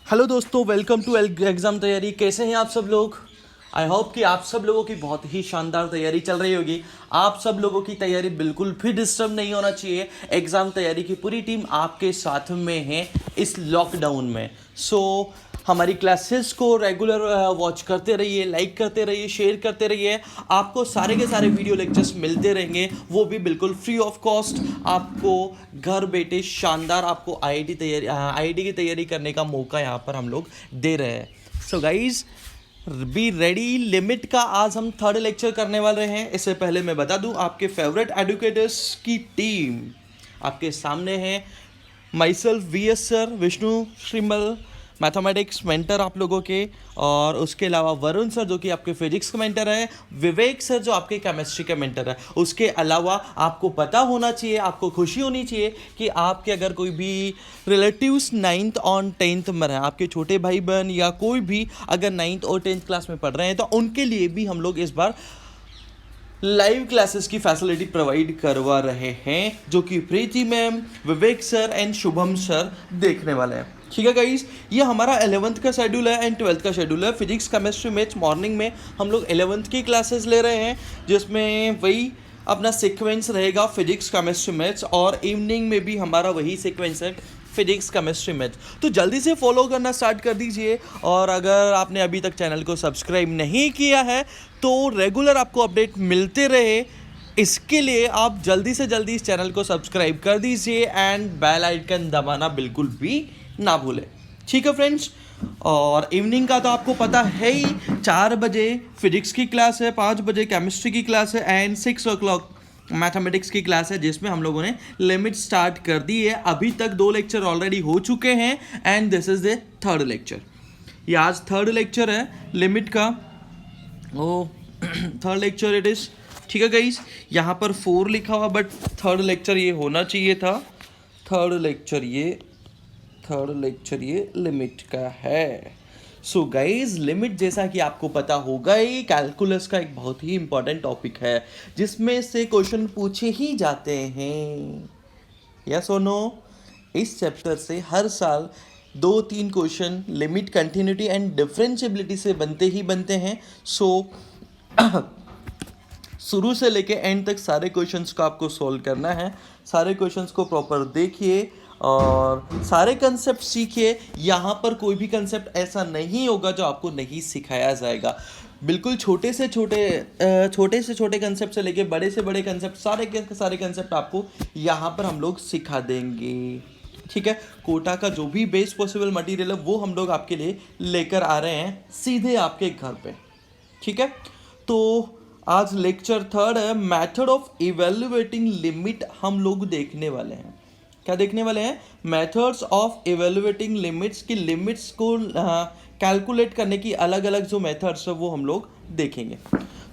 Hello दोस्तों, welcome to exam तैयारी। कैसे हैं आप सब लोग? आई होप कि आप सब लोगों की बहुत ही शानदार तैयारी चल रही होगी। आप सब लोगों की तैयारी बिल्कुल भी डिस्टर्ब नहीं होना चाहिए। एग्ज़ाम तैयारी की पूरी टीम आपके साथ में है इस लॉकडाउन में। हमारी क्लासेस को रेगुलर वॉच करते रहिए, लाइक करते रहिए, शेयर करते रहिए। आपको सारे के सारे वीडियो लेक्चर्स मिलते रहेंगे, वो भी बिल्कुल फ्री ऑफ कॉस्ट। आपको घर बैठे शानदार आपको आईआईटी की तैयारी करने का मौका यहाँ पर हम लोग दे रहे हैं। So guys, be ready. Limit का आज हम थर्ड लेक्चर करने वाले हैं। इससे पहले मैं बता दूं, आपके फेवरेट एडुकेटर्स की टीम आपके सामने है। My self V S sir, Vishnu Shrimal, mathematics mentor आप लोगों के, और उसके अलावा वरुण सर जो कि आपके फिजिक्स के मेंटर है, विवेक सर जो आपके केमिस्ट्री के मेंटर है। उसके अलावा आपको पता होना चाहिए, आपको खुशी होनी चाहिए कि आपके अगर कोई भी रिलेटिव्स 9th और 10th में हैं, आपके छोटे भाई बहन या कोई भी अगर 9th और 10th क्लास में पढ़ रहे हैं, तो उनके लिए भी हम लोग इस बार लाइव क्लासेस की फैसिलिटी प्रोवाइड करवा रहे हैं, जो कि Priti ma'am, Vivek sir and Shubham sir देखने वाले हैं। ठीक है गाइस, ये हमारा 11th का शेड्यूल है एंड 12th का शेड्यूल है। फिजिक्स केमिस्ट्री मैथ्स मॉर्निंग में हम लोग 11th की क्लासेस ले रहे हैं, जिसमें वही अपना सीक्वेंस रहेगा फिजिक्स केमिस्ट्री मैथ्स, और इवनिंग में भी हमारा वही सीक्वेंस है फिजिक्स केमिस्ट्री मैथ्स। तो जल्दी से फॉलो करना स्टार्ट कर दीजिए, और अगर आपने अभी तक चैनल को सब्सक्राइब नहीं किया है तो रेगुलर आपको अपडेट मिलते रहे, इसके लिए आप जल्दी से जल्दी इस चैनल को सब्सक्राइब कर दीजिए एंड बेल आइकन दबाना बिल्कुल भी ना भूलें। ठीक है फ्रेंड्स, और इवनिंग का तो आपको पता है ही, 4 बजे फिजिक्स की क्लास है, 5 बजे केमिस्ट्री की क्लास है एंड 6 o'clock मैथमेटिक्स की क्लास है, जिसमें हम लोगों ने लिमिट स्टार्ट कर दी है। अभी तक 2 लेक्चर ऑलरेडी हो चुके हैं and this is the third lecture. ये आज थर्ड लेक्चर है लिमिट का। ओ थर्ड लेक्चर इट इज। ठीक है गाइस, यहाँ पर 4 लिखा हुआ, बट थर्ड लेक्चर ये होना चाहिए था। थर्ड लेक्चर ये लिमिट का है। सो गाइज, लिमिट जैसा कि आपको पता होगा ही, कैलकुलस का एक बहुत ही इंपॉर्टेंट टॉपिक है, जिसमें से क्वेश्चन पूछे ही जाते हैं। यस और नो? इस चैप्टर से हर साल 2-3 question limit, continuity and differentiability से बनते ही बनते हैं। शुरू से लेके एंड तक सारे क्वेश्चंस को आपको सॉल्व करना है। सारे क्वेश्चंस को प्रॉपर देखिए और सारे कंसेप्ट सीखिए। यहाँ पर कोई भी कंसेप्ट ऐसा नहीं होगा जो आपको नहीं सिखाया जाएगा। बिल्कुल छोटे से छोटे कंसेप्ट से लेके बड़े से बड़े कंसेप्ट, सारे के सारे कंसेप्ट आपको यहाँ पर हम लोग सिखा देंगे। ठीक है, कोटा का जो भी बेस्ट पॉसिबल मटेरियल है वो हम लोग आपके लिए लेकर आ रहे हैं सीधे आपके घर पे। ठीक है, तो आज लेक्चर थर्ड है, मेथड ऑफ इवेल्युएटिंग लिमिट हम लोग देखने वाले हैं। क्या देखने वाले हैं? मेथड्स ऑफ इवेल्युएटिंग लिमिट्स की लिमिट्स को कैलकुलेट करने की अलग अलग जो मेथड्स है वो हम लोग देखेंगे।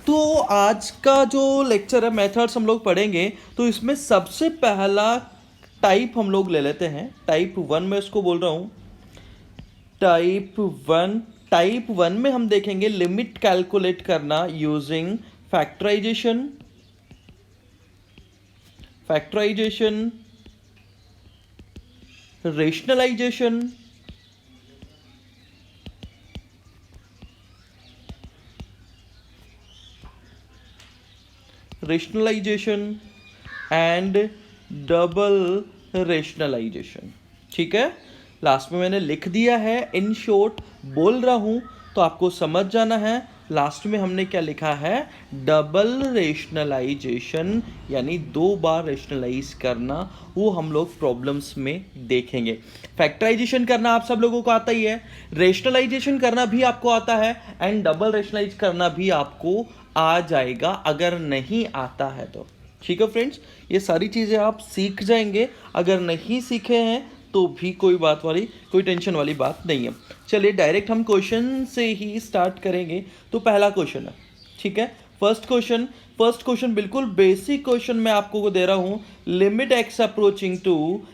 तो आज का जो लेक्चर है मेथड्स हम लोग पढ़ेंगे, तो इसमें सबसे पहला टाइप हम लोग ले लेते हैं। टाइप 1 में इसको बोल रहा हूँ, टाइप वन में हम देखेंगे लिमिट कैलकुलेट करना using factorisation, rationalisation and double rationalisation. ठीक है, लास्ट में मैंने लिख दिया है, इन शॉर्ट बोल रहा हूं तो आपको समझ जाना है। लास्ट में हमने क्या लिखा है? डबल रेशनलाइजेशन, यानी 2 बार रेशनलाइज करना, वो हम लोग प्रॉब्लम्स में देखेंगे। फैक्टराइजेशन करना आप सब लोगों को आता ही है, रेशनलाइजेशन करना भी आपको आता है एंड डबल रेशनलाइज करना भी आपको आ जाएगा अगर नहीं आता है तो। ठीक है फ्रेंड्स, ये सारी चीज़ें आप सीख जाएंगे। अगर नहीं सीखे हैं तो भी कोई टेंशन वाली बात नहीं है। चलिए डायरेक्ट हम क्वेश्चन से ही स्टार्ट करेंगे। तो पहला क्वेश्चन है, ठीक है, फर्स्ट क्वेश्चन बिल्कुल बेसिक क्वेश्चन मैं आपको दे रहा हूँ। Limit x approaching to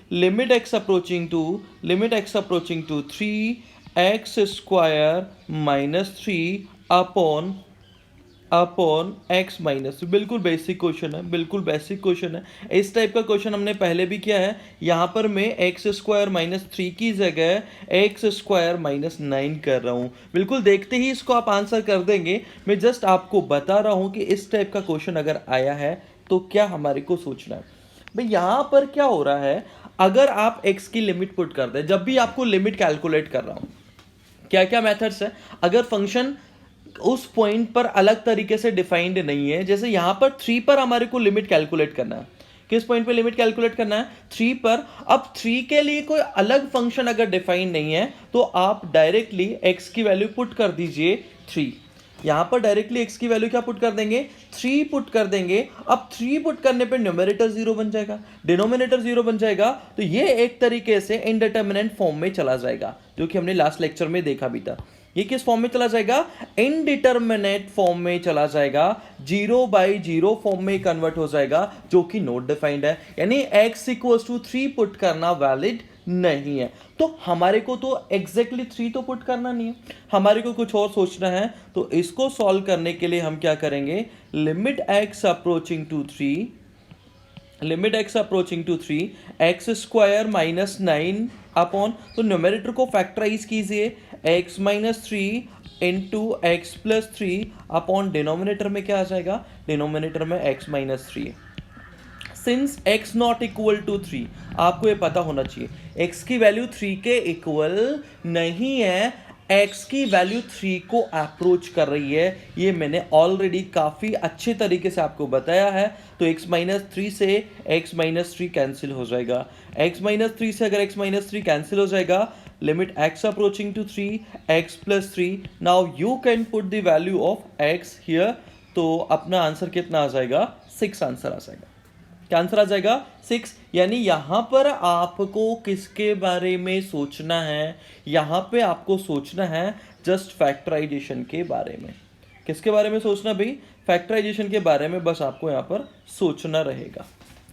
3x² - 3 upon upon x minus, बिल्कुल बेसिक क्वेश्चन है, बिल्कुल बेसिक क्वेश्चन है। इस टाइप का क्वेश्चन हमने पहले भी किया है। यहाँ पर मैं एक्स स्क्वायर माइनस 3 की जगह एक्स स्क्वायर माइनस 9 कर रहा हूँ। बिल्कुल देखते ही इसको आप आंसर कर देंगे। मैं जस्ट आपको बता रहा हूँ कि इस टाइप का क्वेश्चन अगर आया है तो क्या हमारे को सोचना है। भाई यहाँ पर क्या हो रहा है, अगर आप x की लिमिट पुट कर दें, जब भी आपको लिमिट कैलकुलेट कर रहा हूँ, क्या क्या मेथड्स है, अगर फंक्शन उस पॉइंट पर अलग तरीके से डिफाइंड नहीं है, जैसे यहां पर 3 पर हमारे को लिमिट कैलकुलेट करना है। किस पॉइंट पे लिमिट कैलकुलेट करना है? 3 पर। अब 3 के लिए कोई अलग फंक्शन अगर डिफाइन नहीं है तो आप डायरेक्टली x की वैल्यू पुट कर दीजिए 3। यहां पर डायरेक्टली x की वैल्यू क्या पुट कर देंगे? 3 पुट कर देंगे। अब 3 पुट करने पे न्यूमरेटर 0 बन जाएगा, डिनोमिनेटर 0 बन जाएगा। तो ये एक तरीके से इनडिटरमिनेट फॉर्म में चला जाएगा, जो कि हमने लास्ट लेक्चर में देखा भी था। ये किस फॉर्म में चला जाएगा? इनडिटरमिनेट फॉर्म में चला जाएगा, 0/0 फॉर्म में कन्वर्ट हो जाएगा, जो कि नॉट डिफाइंड है। यानी x = 3 पुट करना वैलिड नहीं है। तो हमारे को तो एग्जैक्टली 3 तो पुट करना नहीं है, हमारे को कुछ और सोचना है। तो इसको सॉल्व करने के लिए हम क्या करेंगे? Limit x approaching to 3, limit x approaching to 3, x square minus 9 upon, तो न्यूमरेटर को फैक्टराइज कीजिए, x minus 3 into x plus 3 upon denominator में क्या आ जाएगा? डिनोमिनेटर में x माइनस 3 है। Since x not equal to 3, आपको ये पता होना चाहिए x की वैल्यू 3 के इक्वल नहीं है, x की वैल्यू 3 को अप्रोच कर रही है। ये मैंने ऑलरेडी काफ़ी अच्छे तरीके से आपको बताया है। तो x माइनस 3 से x माइनस 3 कैंसिल हो जाएगा, x माइनस 3 से अगर x माइनस 3 कैंसिल हो जाएगा, limit x approaching to 3, x plus 3। Now you can put the value of x here. तो अपना आंसर कितना आ जाएगा? 6 आंसर आ जाएगा। क्या आंसर आ जाएगा? 6। यानी यहां पर आपको किसके बारे में सोचना है? यहां पे आपको सोचना है जस्ट फैक्टराइजेशन के बारे में। किसके बारे में सोचना भाई? फैक्टराइजेशन के बारे में बस आपको यहां पर सोचना रहेगा।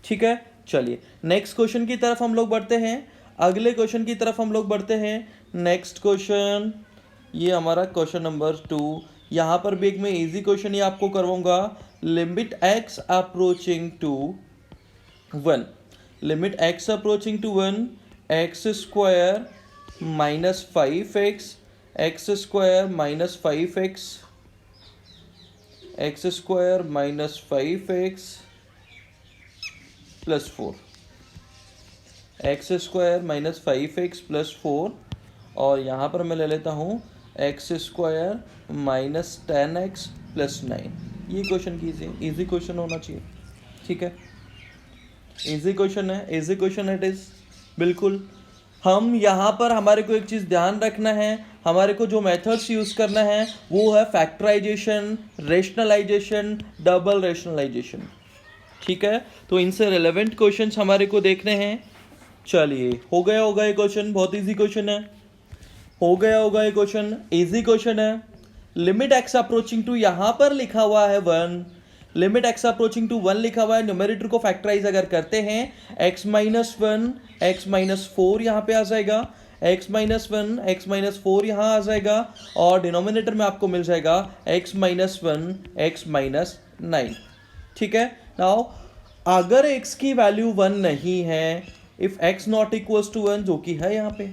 ठीक है, चलिए नेक्स्ट क्वेश्चन की तरफ हम लोग बढ़ते हैं। अगले क्वेश्चन की तरफ हम लोग बढ़ते हैं। नेक्स्ट क्वेश्चन, ये हमारा क्वेश्चन नंबर 2। यहां पर भी एक मैं इजी क्वेश्चन ही आपको करवाऊंगा। Limit x approaching to 1, limit x approaching to 1, x square minus 5x, x square minus 5x, x square minus 5x plus 4, x square minus 5x plus 4। और यहाँ पर मैं ले लेता हूँ x square minus 10x plus 9। ये question कीजिए, easy question होना चाहिए। ठीक है, इजी क्वेश्चन है, इजी क्वेश्चन इट इज। बिल्कुल, हम यहाँ पर हमारे को एक चीज़ ध्यान रखना है, हमारे को जो मेथड्स यूज़ करना है वो है फैक्टराइजेशन, रेशनलाइजेशन, डबल रेशनलाइजेशन। ठीक है, तो इनसे रिलेवेंट क्वेश्चंस हमारे को देखने हैं। चलिए, हो गया होगा ये क्वेश्चन, बहुत इजी क्वेश्चन है। हो गया होगा ये क्वेश्चन, इजी क्वेश्चन है। लिमिट एक्स अप्रोचिंग टू, यहाँ पर लिखा हुआ है 1, लिमिट एक्स अप्रोचिंग टू 1 लिखा हुआ है। न्यूमरेटर को फैक्टराइज अगर करते हैं, x माइनस 1, एक्स माइनस 4 यहाँ पे आ जाएगा, x माइनस 1, एक्स माइनस 4 यहाँ आ जाएगा, और डिनोमिनेटर में आपको मिल जाएगा x माइनस 1, एक्स माइनस 9। ठीक है, नाउ अगर x की वैल्यू 1 नहीं है, if x not equals to 1, जो कि है यहाँ पे,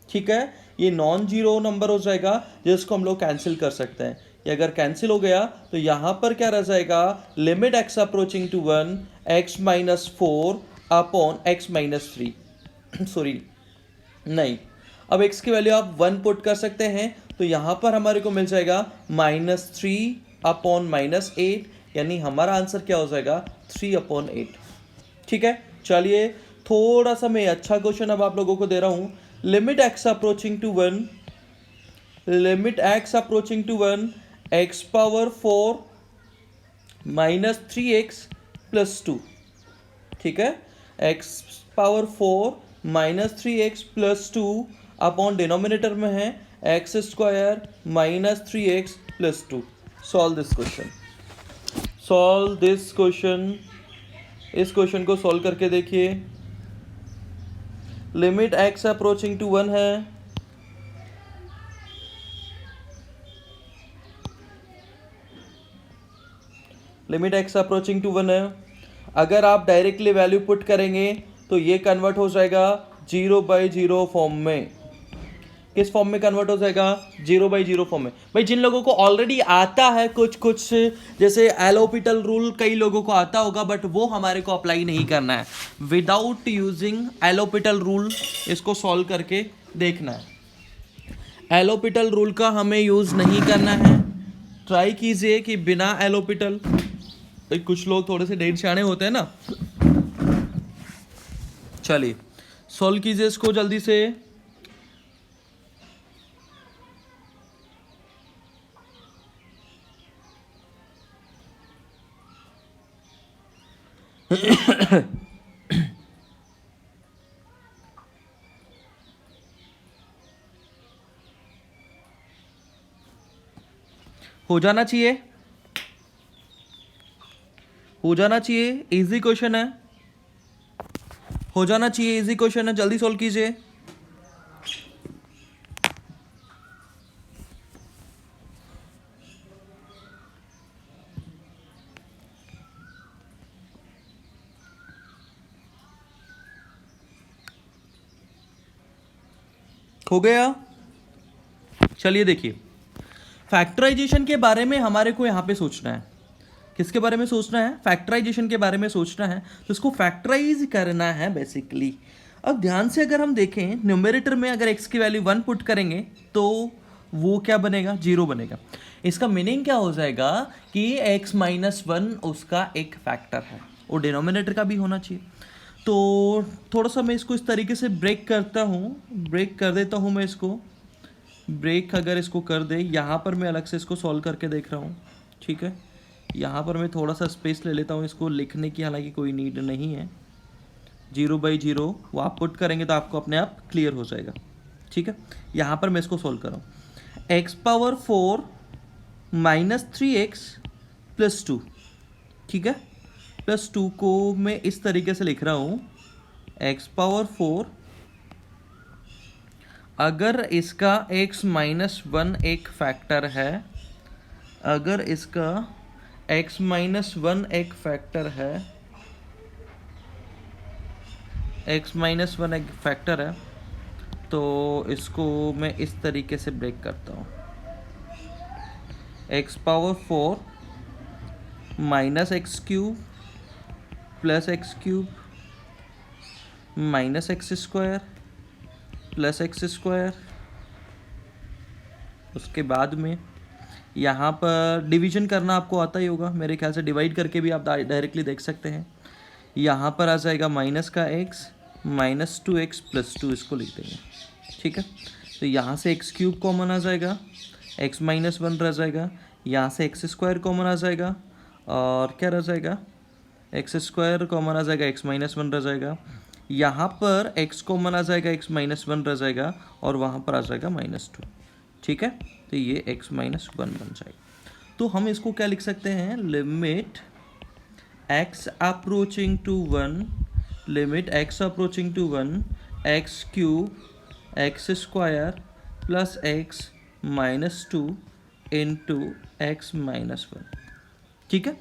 ठीक है, ये नॉन जीरो नंबर हो जाएगा जिसको हम लोग कैंसिल कर सकते हैं। ये अगर कैंसिल हो गया तो यहाँ पर क्या रह जाएगा? Limit x approaching to 1, x minus 4 upon x minus 3 sorry नहीं, अब x की वैल्यू आप 1 पुट कर सकते हैं। तो यहाँ पर हमारे को मिल जाएगा -3 अपॉन -8, यानी हमारा आंसर क्या हो जाएगा? 3/8। ठीक है, चलिए थोड़ा सा मैं अच्छा क्वेश्चन अब आप लोगों को दे रहा हूँ। Limit x approaching to 1, limit x approaching to 1, x power 4 minus 3x plus 2। ठीक है, x power 4 minus 3x plus 2 upon denominator में है x square minus 3x plus 2। Solve this question, solve this question. इस question को solve करके देखिए। Limit x approaching to 1 है, limit x approaching to 1 है। अगर आप डायरेक्टली वैल्यू पुट करेंगे तो ये कन्वर्ट हो जाएगा 0/0 फॉर्म में। किस फॉर्म में कन्वर्ट हो जाएगा? 0/0 फॉर्म में। भाई जिन लोगों को ऑलरेडी आता है कुछ जैसे एलोपिटल रूल कई लोगों को आता होगा, बट वो हमारे को अप्लाई नहीं करना है। विदाउट यूजिंग एलोपिटल रूल इसको सॉल्व करके देखना है। एलोपिटल रूल का हमें यूज नहीं करना है। ट्राई कीजिए कि बिना एलोपिटल, कुछ लोग थोड़े से डेढ़ सियाने होते हैं ना। चलिए सॉल्व कीजिए इसको जल्दी से। हो जाना चाहिए, हो जाना चाहिए। इजी क्वेश्चन है, हो जाना चाहिए। इजी क्वेश्चन है, जल्दी सॉल्व कीजिए। हो गया। चलिए देखिए, फैक्टराइजेशन के बारे में हमारे को यहां पे सोचना है। किसके बारे में सोचना है? फैक्टराइजेशन के बारे में सोचना है। तो इसको फैक्टराइज करना है बेसिकली। अब ध्यान से अगर हम देखें, न्यूमरेटर में अगर x की वैल्यू 1 पुट करेंगे तो वो क्या बनेगा? 0 बनेगा। इसका मीनिंग क्या हो जाएगा कि x माइनस 1 उसका एक फैक्टर है, वो डिनोमिनेटर का भी होना चाहिए। तो थोड़ा सा मैं इसको इस तरीके से ब्रेक करता हूँ, ब्रेक कर देता हूँ मैं इसको। ब्रेक अगर इसको कर दे, यहाँ पर मैं अलग से इसको सॉल्व करके देख रहा हूँ, ठीक है। यहाँ पर मैं थोड़ा सा स्पेस ले लेता हूँ इसको लिखने की, हालांकि कोई नीड नहीं है। 0/0 वो आप पुट करेंगे तो आपको अपने आप क्लियर हो जाएगा, ठीक है। यहाँ पर मैं इसको सॉल्व कर रहा हूँ। x⁴ - 3x + 2, ठीक है। +2 को मैं इस तरीके से लिख रहा हूँ, x⁴, अगर इसका x माइनस 1 एक फैक्टर है, अगर इसका x माइनस 1 एक फैक्टर है, x माइनस 1 एक फैक्टर है, तो इसको मैं इस तरीके से ब्रेक करता हूँ। x⁴ - x³ + x³ - x² + x²। उसके बाद में यहाँ पर डिवीजन करना आपको आता ही होगा मेरे ख्याल से, डिवाइड करके भी आप डायरेक्टली देख सकते हैं। यहाँ पर आ जाएगा माइनस का x - 2x + 2, इसको लिख देंगे, ठीक है। तो यहाँ से x³ कॉमन आ जाएगा, x माइनस 1 रह जाएगा, यहाँ से x² कॉमन आ जाएगा, और क्या रह जाएगा? x² कॉमन आ जाएगा, x माइनस 1 रह जाएगा। यहाँ पर x कॉमन आ जाएगा, x माइनस 1 रह जाएगा, और वहाँ पर आ जाएगा -2, ठीक है। तो ये x माइनस 1 बन जाएगा। तो हम इसको क्या लिख सकते हैं? Limit x approaching to 1, limit x approaching to 1, x³ x² + x - 2 into x minus 1, ठीक है।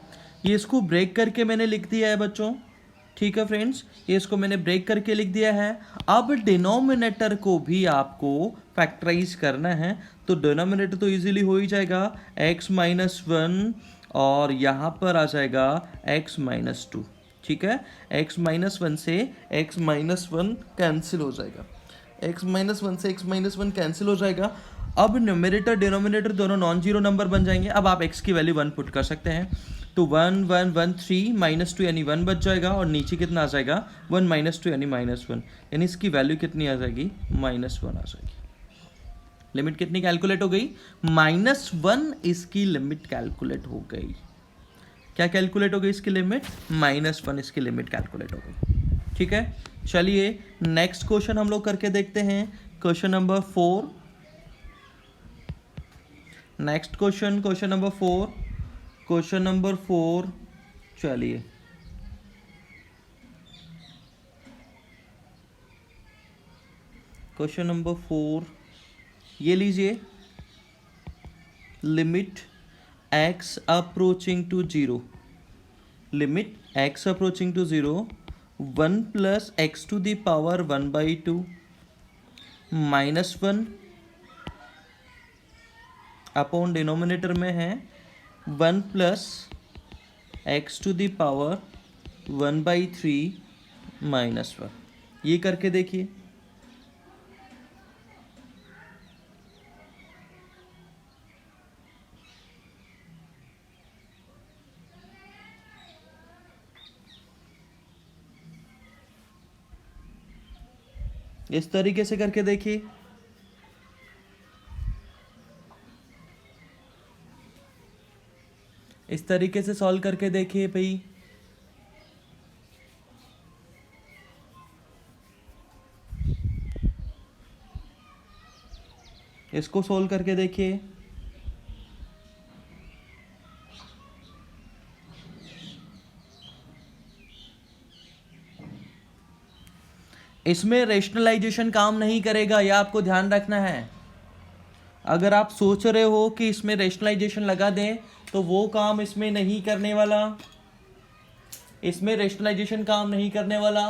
ये इसको ब्रेक करके मैंने लिख दिया है बच्चों, ठीक है फ्रेंड्स, ये इसको मैंने ब्रेक करके लिख दिया है। अब डिनोमिनेटर को भी आपको फैक्टराइज करना है, तो डिनोमिनेटर तो इजीली हो ही जाएगा, x माइनस 1 और यहाँ पर आ जाएगा x माइनस 2, ठीक है। x माइनस 1 से x माइनस 1 कैंसिल हो जाएगा, x माइनस 1 से x माइनस 1 कैंसिल हो जाएगा। अब न्यूमरेटर डिनोमिनेटर दोनों नॉन जीरो नंबर बन जाएंगे। अब आप x की वैल्यू 1 पुट कर सकते हैं, तो 1 1 1 3 -2 यानी 1 बच जाएगा, और नीचे कितना आ जाएगा? 1 - 2 यानी -1, यानी इसकी वैल्यू कितनी आ जाएगी? -1 आ जाएगी। लिमिट कितनी कैलकुलेट हो गई? -1 इसकी लिमिट कैलकुलेट हो गई। क्या कैलकुलेट हो गई इसकी लिमिट? -1 इसकी लिमिट कैलकुलेट हो गई, ठीक है। चलिए नेक्स्ट क्वेश्चन हम लोग करके देखते हैं, question number 4। Next question, question number 4, question number 4। चलिए क्वेश्चन नंबर 4 ये लीजिए, limit x approaching to 0, limit x approaching to 0 1 plus x to the power 1/2 -1 upon denominator में है 1 plus x to the power 1/3 -1। ये करके देखिए। इस तरीके से करके देखिए। इस तरीके से सॉल्व करके देखिए भाई। इसको सॉल्व करके देखिए। इसमें रेशनलाइजेशन काम नहीं करेगा, यह आपको ध्यान रखना है। अगर आप सोच रहे हो कि इसमें रेशनलाइजेशन लगा दें तो वो काम इसमें नहीं करने वाला। इसमें रेशनलाइजेशन काम नहीं करने वाला,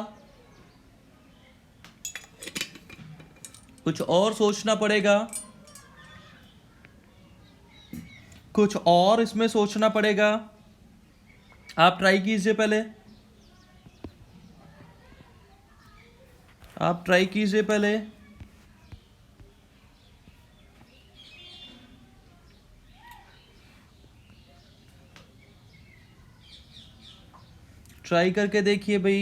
कुछ और सोचना पड़ेगा, कुछ और इसमें सोचना पड़ेगा। आप ट्राई कीजिए, पहले आप ट्राई कीजिए पहले। ट्राई करके देखिए भाई।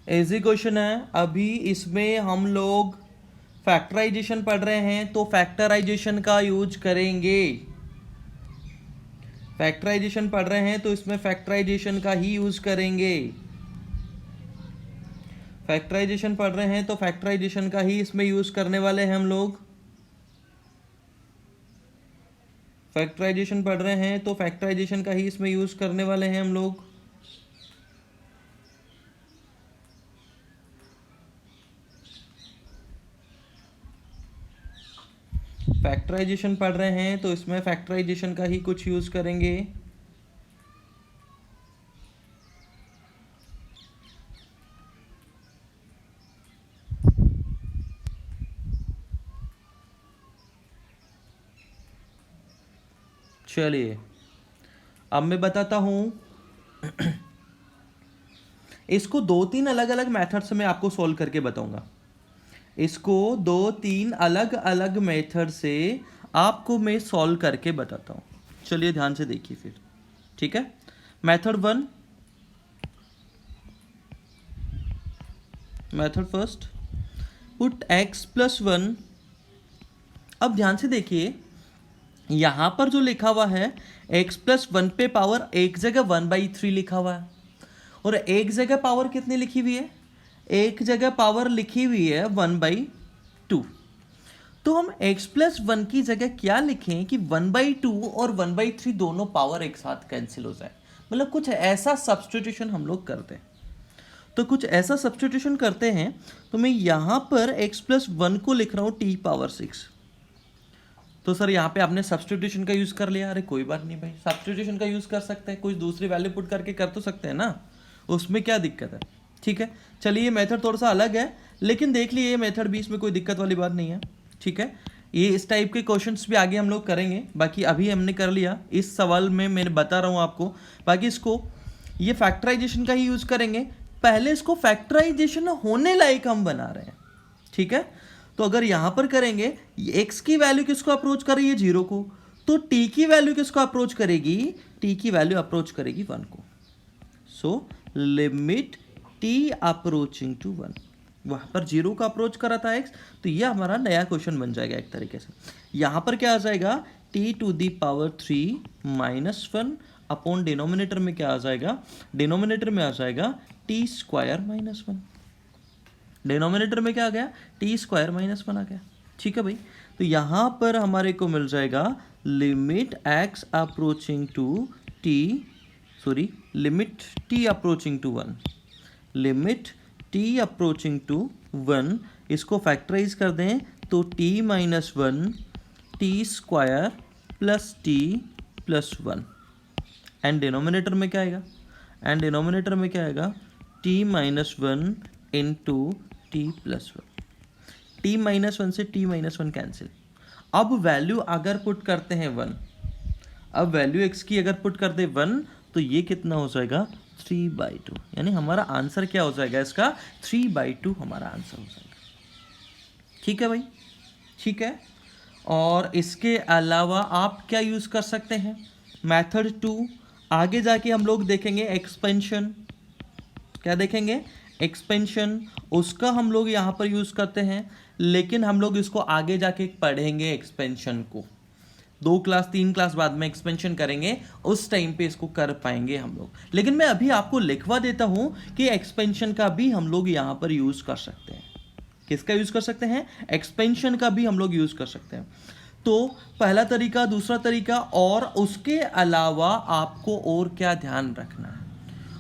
इजी क्वेश्चन है। अभी इसमें हम लोग फैक्टराइजेशन पढ़ रहे हैं तो फैक्टराइजेशन का यूज करेंगे। फैक्टराइजेशन पढ़ रहे हैं तो इसमें फैक्टराइजेशन का ही यूज करेंगे। फैक्टराइजेशन पढ़ रहे हैं तो फैक्टराइजेशन का ही इसमें यूज करने वाले हैं हम लोग। फैक्टराइजेशन पढ़ रहे हैं तो फैक्टराइजेशन का ही इसमें यूज करने वाले हैं हम लोग। फैक्टराइजेशन पढ़ रहे हैं तो इसमें फैक्टराइजेशन का ही कुछ यूज करेंगे। चलिए अब मैं बताता हूं। इसको 2-3 अलग अलग मेथड से मैं आपको सॉल्व करके बताऊंगा। इसको 2-3 अलग अलग मेथड से आपको मैं सॉल्व करके बताता हूं। चलिए ध्यान से देखिए फिर, ठीक है। Method 1, method first, put x + 1। अब ध्यान से देखिए, यहां पर जो लिखा हुआ है x + 1 पे पावर एक जगह 1/3 लिखा हुआ है और एक जगह पावर कितनी लिखी हुई है? एक जगह पावर लिखी हुई है 1/2। तो हम x + 1 की जगह क्या लिखें कि 1/2 और 1/3 दोनों पावर एक साथ कैंसिल हो जाए। मतलब कुछ ऐसा सब्स्टिट्यूशन हम लोग करते हैं। तो कुछ ऐसा सब्स्टिट्यूशन करते हैं तो मैं यहां पर x + 1 को लिख रहा हूं t⁻6। तो सर यहाँ पे आपने सब्स्टिट्यूशन का यूज कर लिया। अरे कोई बात नहीं भाई, सब्स्टिट्यूशन का यूज कर सकते हैं, कोई दूसरी वैल्यू पुट करके कर तो सकते हैं ना, उसमें क्या दिक्कत है। ठीक है, चलिए ये मेथड थोड़ा सा अलग है, लेकिन देख लिए ये मेथड भी, इसमें कोई दिक्कत वाली बात नहीं है। ठीक है, ये इस टाइप के क्वेश्चंस भी आगे हम लोग करेंगे। बाकी अभी हमने कर लिया इस सवाल में, मैं बता रहा हूँ आपको। बाकी इसको ये फैक्टराइजेशन का ही यूज करेंगे। पहले इसको फैक्टराइजेशन होने लायक हम बना रहे हैं। ठीक है, तो अगर यहां पर करेंगे, x की वैल्यू किसको अप्रोच कर रही है? 0 को। तो t की वैल्यू किसको अप्रोच करेगी? t की वैल्यू अप्रोच करेगी 1 को। So limit t approaching to 1। वहां पर 0 का अप्रोच करा था x, तो ये हमारा नया क्वेश्चन बन जाएगा एक तरीके से। यहां पर क्या आ जाएगा? t⁻3 -1 अपॉन डिनोमिनेटर में क्या आ जाएगा? डिनोमिनेटर में आ जाएगा t² -1। डिनोमिनेटर में क्या आ गया? t² -1 आ गया। ठीक है भाई, तो यहां पर हमारे को मिल जाएगा limit x approaching to t, limit t approaching to 1, limit t approaching to 1। इसको फैक्टराइज कर दें तो t - 1 t² + t + 1 and denominator में क्या आएगा? एंड डिनोमिनेटर में क्या आएगा, t minus one into T plus one. T minus one से टी माइनस वन कैंसिल। अब वैल्यू अगर पुट करते हैं वन, अब वैल्यू x की अगर पुट कर दे वन, तो ये कितना हो जाएगा 3/2, यानी हमारा आंसर क्या हो जाएगा इसका 3/2 हमारा आंसर हो जाएगा। ठीक है भाई, ठीक है। और इसके अलावा आप क्या यूज़ कर सकते हैं, मेथड 2। आगे जाके हम लोग देखेंगे एक्सपेंशन। क्या देखेंगे, एक्सपेंशन। उसका हम लोग यहाँ पर यूज़ करते हैं, लेकिन हम लोग इसको आगे जाके पढ़ेंगे एक्सपेंशन को। 2 क्लास 3 क्लास बाद में एक्सपेंशन करेंगे, उस टाइम पे इसको कर पाएंगे हम लोग। लेकिन मैं अभी आपको लिखवा देता हूँ कि एक्सपेंशन का भी हम लोग यहाँ पर यूज़ कर सकते हैं। किसका यूज़ कर सकते हैं, एक्सपेंशन का भी हम लोग यूज़ कर सकते हैं। तो पहला तरीका, दूसरा तरीका, और उसके अलावा आपको और क्या ध्यान रखना है,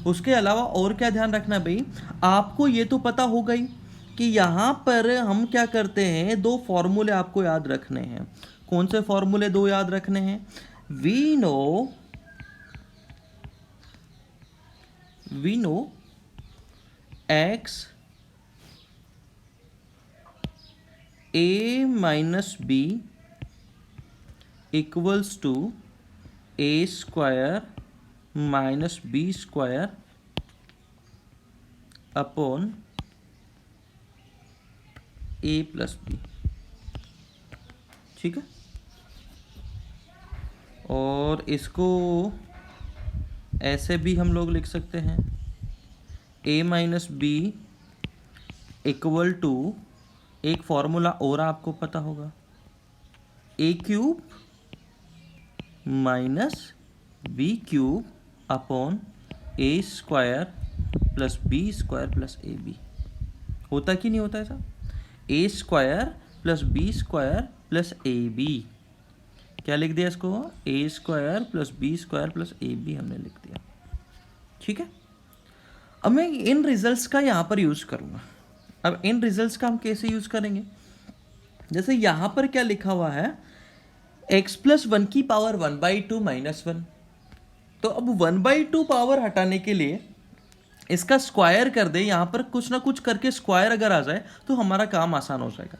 उसके अलावा और क्या ध्यान रखना है भाई, आपको ये तो पता हो गई कि यहाँ पर हम क्या करते हैं, 2 फॉर्मूले आपको याद रखने हैं। कौन से फॉर्मूले 2 याद रखने हैं, we know x a minus B equals to a square minus B square upon a plus B. ठीक है, और इसको ऐसे भी हम लोग लिख सकते हैं, a minus B equal to, एक फॉर्मूला और आपको पता होगा, a cube minus B cube upon a square plus B square plus A B. होता कि नहीं होता ऐसा, a square plus B square plus A B. क्या लिख दिया इसको, a square plus B square plus A B हमने लिख दिया। ठीक है, अब मैं इन रिजल्ट्स का यहाँ पर यूज़ करूँगा। अब इन रिजल्ट्स का हम कैसे यूज़ करेंगे, जैसे यहाँ पर क्या लिखा हुआ है, x प्लस 1 की पावर 1/2 माइनस 1। तो अब 1/2 पावर हटाने के लिए इसका स्क्वायर कर दे, यहाँ पर कुछ ना कुछ करके स्क्वायर अगर आ जाए तो हमारा काम आसान हो जाएगा।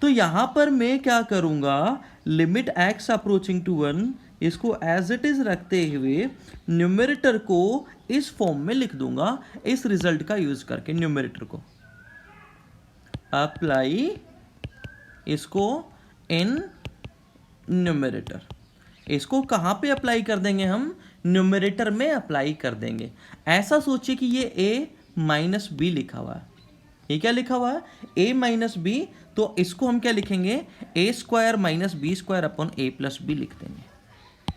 तो यहाँ पर मैं क्या करूँगा, लिमिट x अप्रोचिंग टू 1, इसको एज इट इज़ रखते हुए न्यूमरेटर को इस फॉर्म में लिख दूंगा, इस रिजल्ट का यूज़ करके। न्यूमरेटर को अप्लाई, इसको इन न्यूमरेटर, इसको कहाँ पे अप्लाई कर देंगे हम, न्यूमरेटर में अप्लाई कर देंगे। ऐसा सोचिए कि ये a माइनस बी लिखा हुआ है, ये क्या लिखा हुआ है, a माइनस बी। तो इसको हम क्या लिखेंगे, a square minus B square upon a plus B लिख देंगे।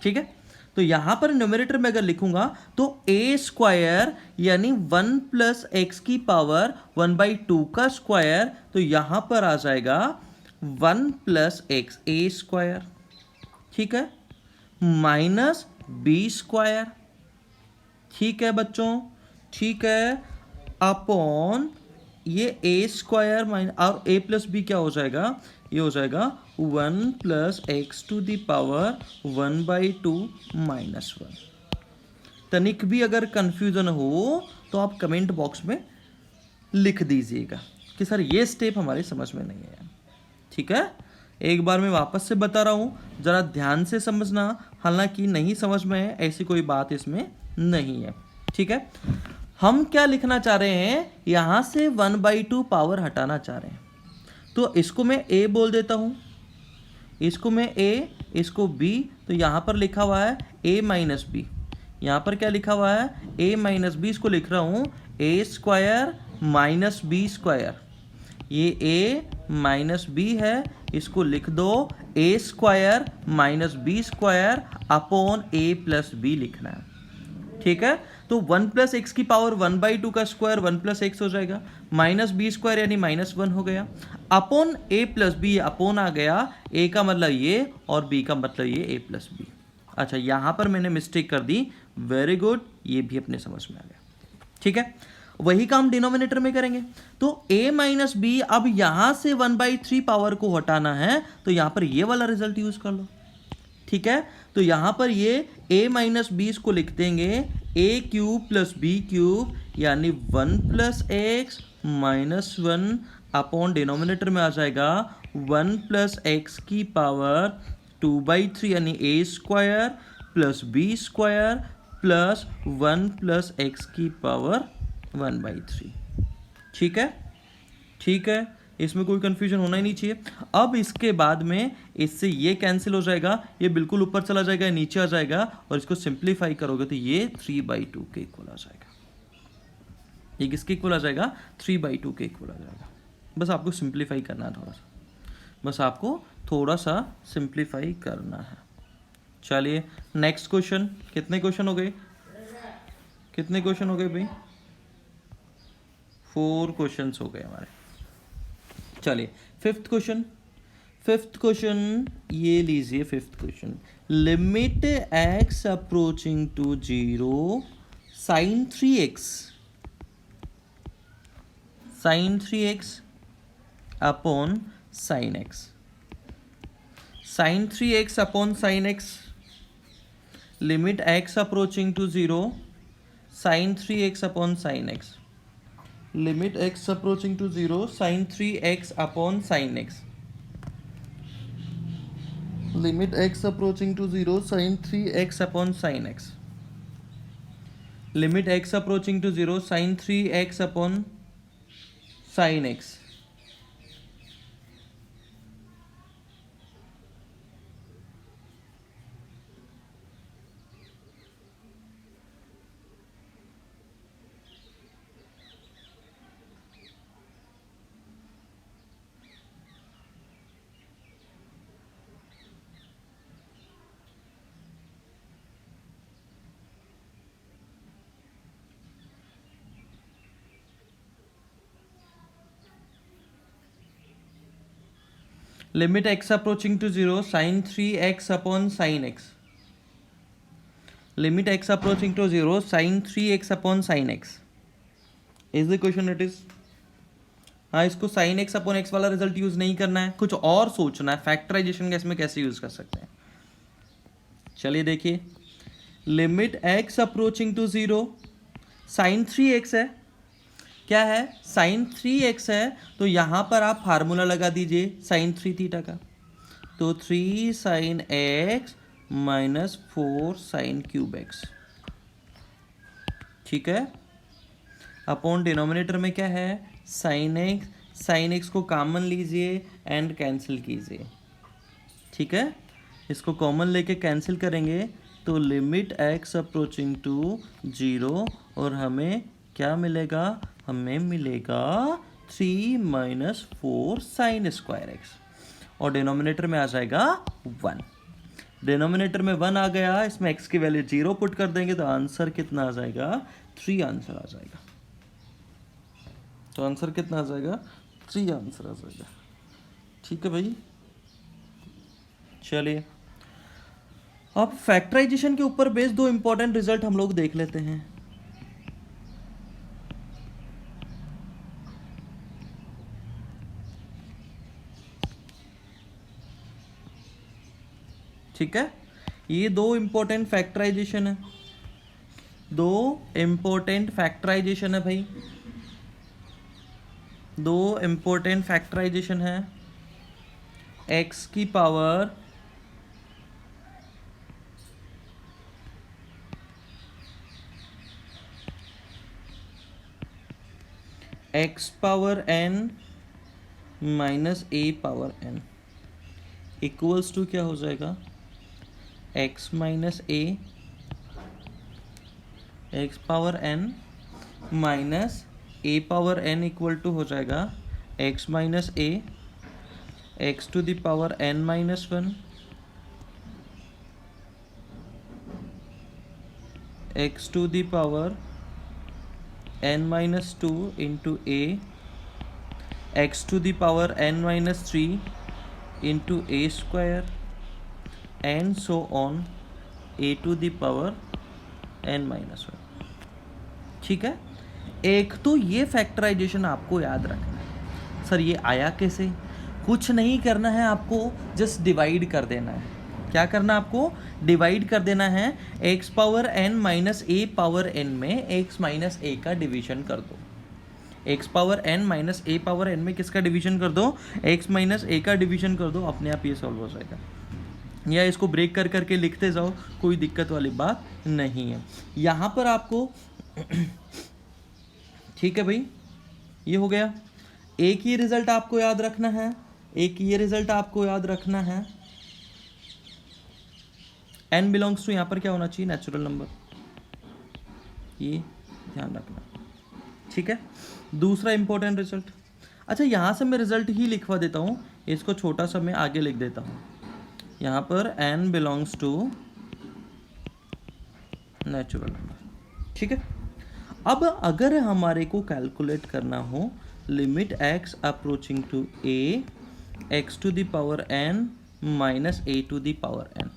ठीक है, तो यहाँ पर न्यूमरेटर में अगर लिखूंगा तो a स्क्वायर यानी 1 प्लस एक्स की पावर 1/2 का स्क्वायर, तो यहाँ पर आ जाएगा 1 प्लस एक्स a स्क्वायर। ठीक है, माइनस बी स्क्वायर। ठीक है बच्चों, ठीक है, अपॉन ये a स्क्वायर माइनस, और a प्लस बी क्या हो जाएगा, ये हो जाएगा 1 plus x to the power 1/2 minus 1। तनिक भी अगर कंफ्यूजन हो तो आप कमेंट बॉक्स में लिख दीजिएगा कि सर ये स्टेप हमारे समझ में नहीं है। ठीक है, एक बार मैं वापस से बता रहा हूँ, ज़रा ध्यान से समझना, हालांकि नहीं समझ में है ऐसी कोई बात इसमें नहीं है। ठीक है, हम क्या लिखना चाह रहे हैं, यहाँ से 1/2 पावर हटाना चाह रहे हैं। तो इसको मैं a बोल देता हूँ, इसको मैं a, इसको b। तो यहाँ पर लिखा हुआ है a माइनस बी, यहाँ पर क्या लिखा हुआ है, a माइनस बी। इसको लिख रहा हूँ a square minus B square, ये a माइनस बी है, इसको लिख दो a square minus B square upon a plus B लिखना है। ठीक है, तो 1 प्लस एक्स की पावर 1/2 का स्क्वायर 1 प्लस एक्स हो जाएगा, माइनस बी स्क्वायर यानी -1 हो गया, upon a plus B, upon आ गया, a का मतलब ये और b का मतलब ये a प्लस बी। अच्छा, यहाँ पर मैंने मिस्टेक कर दी, वेरी गुड, ये भी अपने समझ में आ गया। ठीक है, वही काम डिनोमिनेटर में करेंगे। तो a माइनस बी, अब यहाँ से 1/3 पावर को हटाना है, तो यहाँ पर ये वाला रिजल्ट यूज कर लो, ठीक है, तो यहाँ पर ये a माइनस बी को लिख देंगे a cube plus b cube, यानी 1 plus x minus 1 upon denominator में आ जाएगा 1 प्लस एक्स की पावर 2/3, यानी a square plus B square plus 1 plus x की पावर 1/3। ठीक है, ठीक है, इसमें कोई कंफ्यूजन होना ही नहीं चाहिए। अब इसके बाद में इससे ये कैंसिल हो जाएगा, ये बिल्कुल ऊपर चला जाएगा, नीचे आ जाएगा, और इसको सिंप्लीफाई करोगे तो ये 3/2 के इक्वल आ जाएगा। ये किसके इक्वल आ जाएगा? 3/2 के इक्वल आ जाएगा। बस आपको सिंप्लीफाई करना है थोड़ा सा, बस आपको थोड़ा सा सिंप्लीफाई करना है। चलिए नेक्स्ट क्वेश्चन। कितने क्वेश्चन हो गए? कितने क्वेश्चन हो गए भाई? 4 क्वेश्चन हो गए हमारे। चलिए फिफ्थ क्वेश्चन। फिफ्थ क्वेश्चन ये लीजिए। Fifth question, limit x approaching to 0 sine 3x, sine 3x upon sine x, sine 3x upon sine x, limit x approaching to 0 sine 3x upon sine x, limit x approaching to 0 sine 3x upon sine x, limit x approaching to 0 sine 3x upon sine x, limit x approaching to 0 sine 3x upon sine x, limit x approaching to 0 sine 3x upon sine x, limit x approaching to 0 sine 3x upon sine x is the question. It is, हाँ, इसको sine x upon x वाला result use नहीं करना है, कुछ और सोचना है, फैक्टराइजेशन का इसमें कैसे यूज कर सकते हैं। चलिए देखिए, limit x approaching to 0 sine 3x है, क्या है? साइन 3x है, तो यहां पर आप फार्मूला लगा दीजिए साइन 3 थीटा का, तो 3 sine x minus 4 sine cube x, ठीक है, अपॉन डिनोमिनेटर में क्या है? साइन x, साइन x को कॉमन लीजिए एंड कैंसिल कीजिए, ठीक है, इसको कॉमन लेके कैंसिल करेंगे तो लिमिट x अप्रोचिंग टू 0, और हमें क्या मिलेगा? हमें मिलेगा 3 माइनस 4 साइन स्क्वायर एक्स, और डिनोमिनेटर में आ जाएगा 1। डिनोमिनेटर में 1 आ गया, इसमें x की वैल्यू 0 पुट कर देंगे तो आंसर कितना आ जाएगा? 3 आंसर आ जाएगा। तो आंसर कितना आ जाएगा? 3 आंसर आ जाएगा। ठीक है भाई। चलिए अब फैक्टराइजेशन के ऊपर बेस 2 इंपॉर्टेंट रिजल्ट हम लोग देख लेते हैं। ठीक है, ये 2 इंपॉर्टेंट फैक्टराइजेशन है, 2 इंपॉर्टेंट फैक्टराइजेशन है भाई, 2 इंपॉर्टेंट फैक्टराइजेशन है। x की power x power n minus a power n equals to क्या हो जाएगा? x minus a, x power n minus a power n equal to हो जाएगा x minus a, x to the power n minus 1, x to the power n minus 2 into a, x to the power n minus 3 into a square, and so on a to the power n minus 1। ठीक है, एक तो ये factorisation आपको याद रखना है। Sir ये आया कैसे? कुछ नहीं करना है आपको, जस्ट डिवाइड कर देना है। क्या करना आपको, डिवाइड कर देना है x power n minus a power n में x माइनस a का डिवीजन कर दो। x power n minus a power n में किसका डिवीजन कर दो, x माइनस a का डिवीजन कर दो, अपने आप ये सॉल्व हो जाएगा। या इसको ब्रेक कर करके लिखते जाओ, कोई दिक्कत वाली बात नहीं है। यहाँ पर आपको ठीक है भाई, ये हो गया। एक ही रिजल्ट आपको याद रखना है, एक ये रिजल्ट आपको याद रखना है, n बिलोंग्स टू यहाँ पर क्या होना चाहिए, नेचुरल नंबर, ये ध्यान रखना, ठीक है। दूसरा इंपॉर्टेंट रिजल्ट, अच्छा यहाँ से मैं रिजल्ट ही लिखवा देता हूँ, इसको छोटा सा मैं आगे लिख देता हूँ। यहाँ पर n belongs to natural number, ठीक है। अब अगर हमारे को कैलकुलेट करना हो limit x approaching to a x to the power n minus a to the power n,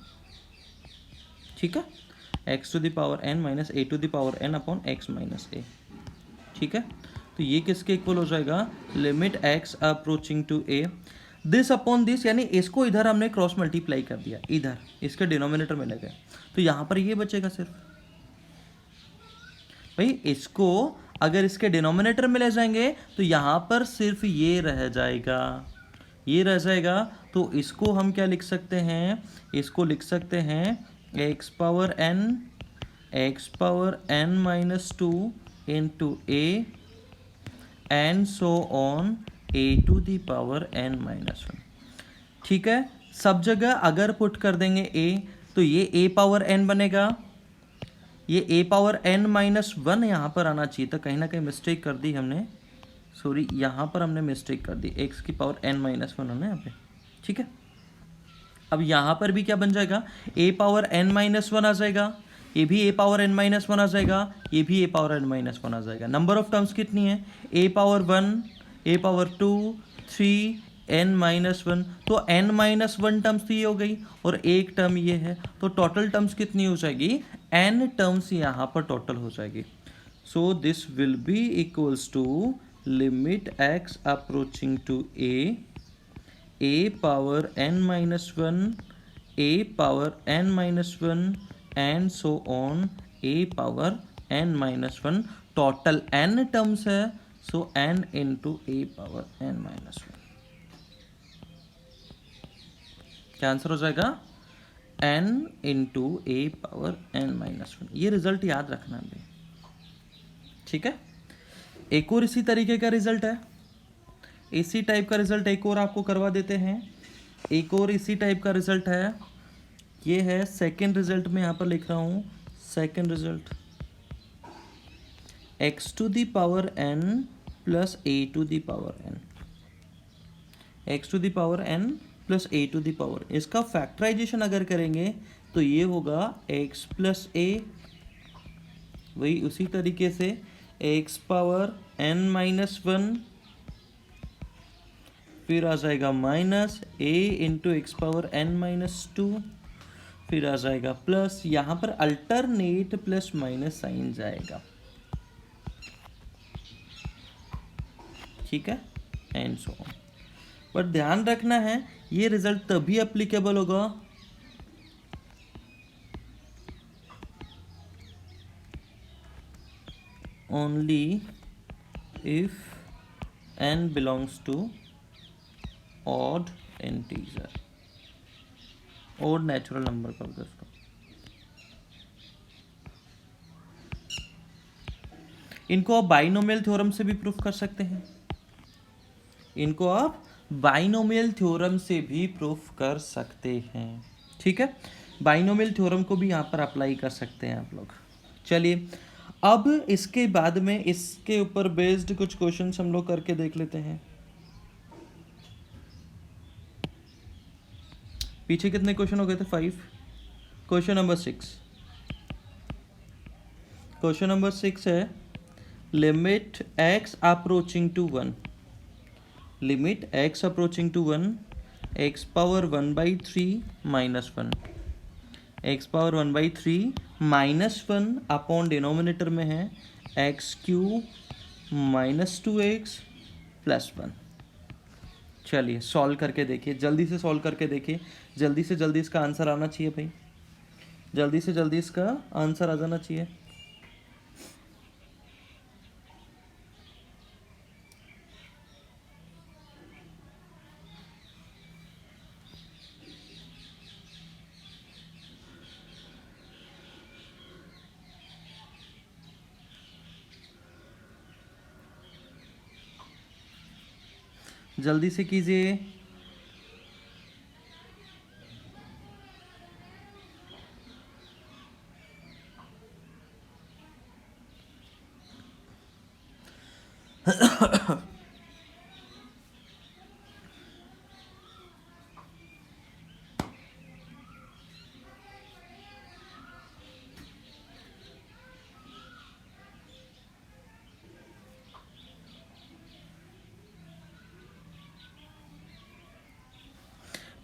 ठीक है, x to the power n minus a to the power n upon x minus a, ठीक है। तो ये किसके equal हो जाएगा, limit x approaching to a this upon this, यानी इसको इधर हमने क्रॉस मल्टीप्लाई कर दिया, इधर इसके डिनोमिनेटर में ले गए, तो यहाँ पर ये बचेगा सिर्फ भाई, इसको अगर इसके डिनोमिनेटर में ले जाएंगे तो यहाँ पर सिर्फ ये रह जाएगा, ये रह जाएगा। तो इसको हम क्या लिख सकते हैं, इसको लिख सकते हैं x power n minus 2 into a and so on a to the power n minus 1, ठीक है। सब जगह अगर पुट कर देंगे a, तो ये a पावर n बनेगा, ये a पावर n माइनस 1 यहाँ पर आना चाहिए था, कहीं ना कहीं मिस्टेक कर दी हमने, सॉरी यहाँ पर हमने मिस्टेक कर दी, x की पावर n माइनस 1 होना यहाँ पे, ठीक है। अब यहाँ पर भी क्या बन जाएगा, a पावर n माइनस 1 आ जाएगा, ये भी a पावर n माइनस 1 आ जाएगा, ये भी a पावर n माइनस 1 आ जाएगा। नंबर ऑफ टर्म्स कितनी है, a power 1, a power 2, 3, n minus 1, तो n माइनस 1 टर्म्स तो ये हो गई और एक टर्म ये है, तो टोटल टर्म्स कितनी हो जाएगी, n टर्म्स यहाँ पर टोटल हो जाएगी। So this will be equals to limit x approaching to a power n minus 1, a power n minus 1 and so on a power n minus 1, total n terms है, so n into a power n minus 1, क्या answer हो जाएगा, n into a power n minus 1। ये result याद रखना है, ठीक है। एक और इसी तरीके का रिजल्ट है, इसी टाइप का रिजल्ट एक और आपको करवा देते हैं, एक और इसी टाइप का रिजल्ट है, ये है सेकेंड रिजल्ट में यहाँ पर लिख रहा हूँ, second result x to the power n plus a to the power n, x to the power n plus a to the power, इसका फैक्टराइजेशन अगर करेंगे तो ये होगा x प्लस a, वही उसी तरीके से x पावर n माइनस 1, फिर आ जाएगा minus a into x power n minus 2, फिर आ जाएगा प्लस, यहाँ पर अल्टरनेट प्लस माइनस साइन जाएगा, ठीक है, एंड सो ऑन। बट ध्यान रखना है ये रिजल्ट तभी एप्लीकेबल होगा only if n belongs to odd integer, odd natural number का होगा इसको। इनको आप बाइनोमियल थ्योरम से भी प्रूफ कर सकते हैं, इनको आप बाइनोमियल थ्योरम से भी प्रूफ कर सकते हैं, ठीक है। बाइनोमियल थ्योरम को भी यहाँ पर अप्लाई कर सकते हैं आप लोग। चलिए अब इसके बाद में इसके ऊपर बेस्ड कुछ क्वेश्चंस हम लोग करके देख लेते हैं। पीछे कितने क्वेश्चन हो गए थे, 5। क्वेश्चन नंबर 6, क्वेश्चन नंबर 6 है limit x approaching to 1, limit x approaching to 1 x power 1/3 minus 1, x power 1/3 minus 1 upon denominator में है x³ माइनस 2x प्लस 1, चलिए सॉल्व करके देखिए, जल्दी से सॉल्व करके देखिए, जल्दी से जल्दी इसका आंसर आना चाहिए भाई, जल्दी से जल्दी इसका आंसर आ जाना चाहिए। जल्दी से कीजिए।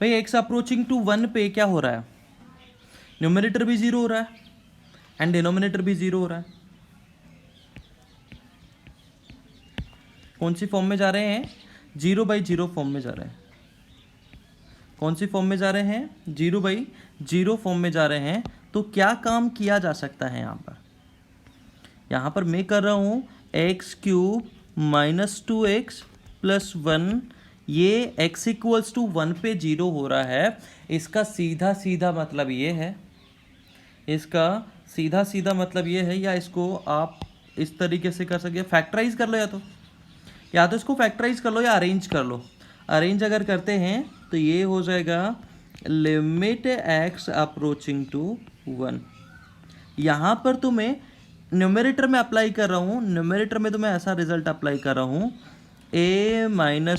भाई एक्स अप्रोचिंग टू 1 पे क्या हो रहा है, न्यूमरेटर भी जीरो हो रहा है एंड डिनोमिनेटर भी जीरो हो रहा है। कौन सी फॉर्म में जा रहे हैं, 0/0 फॉर्म में जा रहे हैं। कौन सी फॉर्म में जा रहे हैं, 0/0 फॉर्म में जा रहे हैं। तो क्या काम किया जा सकता है यहाँ पर मैं कर रहा हूँ x³ - 2x + 1, ये x = 1 पे 0 हो रहा है। इसका सीधा सीधा मतलब ये है, इसका सीधा सीधा मतलब ये है, या इसको आप इस तरीके से कर सकते हैं, फैक्टराइज कर लो, या तो इसको फैक्टराइज कर लो या अरेंज कर लो। अरेंज अगर करते हैं तो ये हो जाएगा लिमिट x अप्रोचिंग टू 1। यहाँ पर तुम्हें न्यूमरेटर में अप्लाई कर रहा हूँ, न्यूमरेटर में तुम्हें ऐसा रिजल्ट अप्लाई कर रहा हूँ, a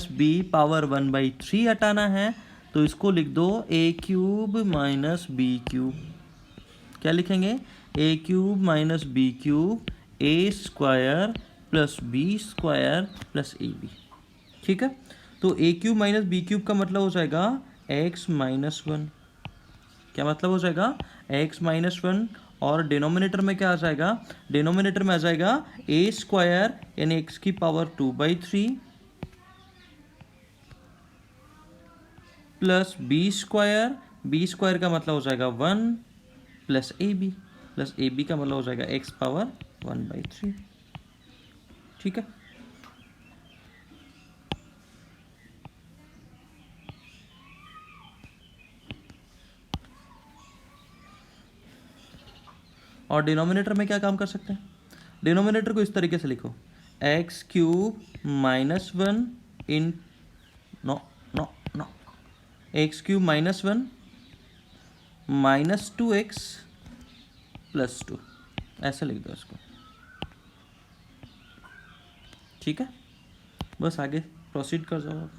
- b पावर 1/3 हटाना है, तो इसको लिख दो a³ - b³। क्या लिखेंगे, a³ - b³ a² + b² + ab। ठीक है, तो a³ - b³ का मतलब हो जाएगा x - 1। क्या मतलब हो जाएगा, x - 1। और डिनोमिनेटर में क्या आ जाएगा, डिनोमिनेटर में आ जाएगा a² यानी x की पावर 2/3 प्लस b² का मतलब हो जाएगा 1 प्लस ab का मतलब हो जाएगा x पावर 1/3। ठीक है, और डिनोमिनेटर में क्या काम कर सकते हैं, डिनोमिनेटर को इस तरीके से लिखो x³ - 1 in no no no x³ - 1 - 2x + 2, ऐसे लिख दो इसको। ठीक है, बस आगे प्रोसीड कर जाओ आप।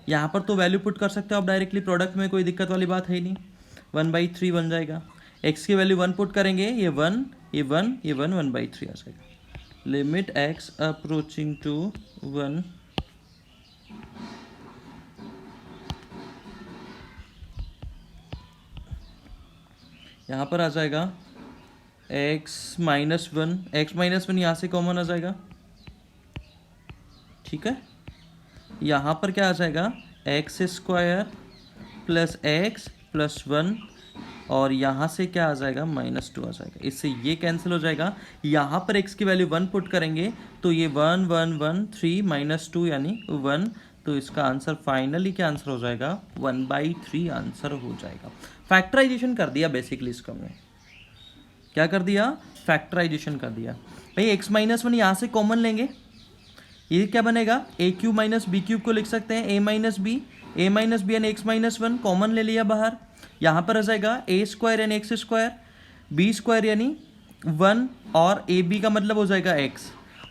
यहाँ पर तो वैल्यू पुट कर सकते हो आप डायरेक्टली प्रोडक्ट में, कोई दिक्कत वाली बात है ही नहीं। 1/3 बन जाएगा, x की वैल्यू 1 पुट करेंगे, ये 1 ये 1 ये 1 1/3 आ जाएगा। लिमिट x अप्रोचिंग टू 1 यहाँ पर आ जाएगा x - 1, x - 1 यहाँ से कॉमन आ जाएगा। ठीक है, यहाँ पर क्या आ जाएगा, x² + x + 1, और यहाँ से क्या आ जाएगा, -2 आ जाएगा। इससे ये कैंसिल हो जाएगा। यहाँ पर x की वैल्यू 1 पुट करेंगे तो ये 1 1 1 3 -2 यानी 1, तो इसका आंसर फाइनली क्या आंसर हो जाएगा, 1/3 आंसर हो जाएगा। फैक्टराइजेशन कर दिया बेसिकली इसका हमने, क्या कर दिया, फैक्टराइजेशन कर दिया। भाई x - 1 यहाँ से कॉमन लेंगे, ये क्या बनेगा, a³ - b³ को लिख सकते हैं a - b यानी x - 1 कॉमन ले लिया बाहर। यहाँ पर आ जाएगा a² यानी x², b² यानी 1 और ab का मतलब हो जाएगा x,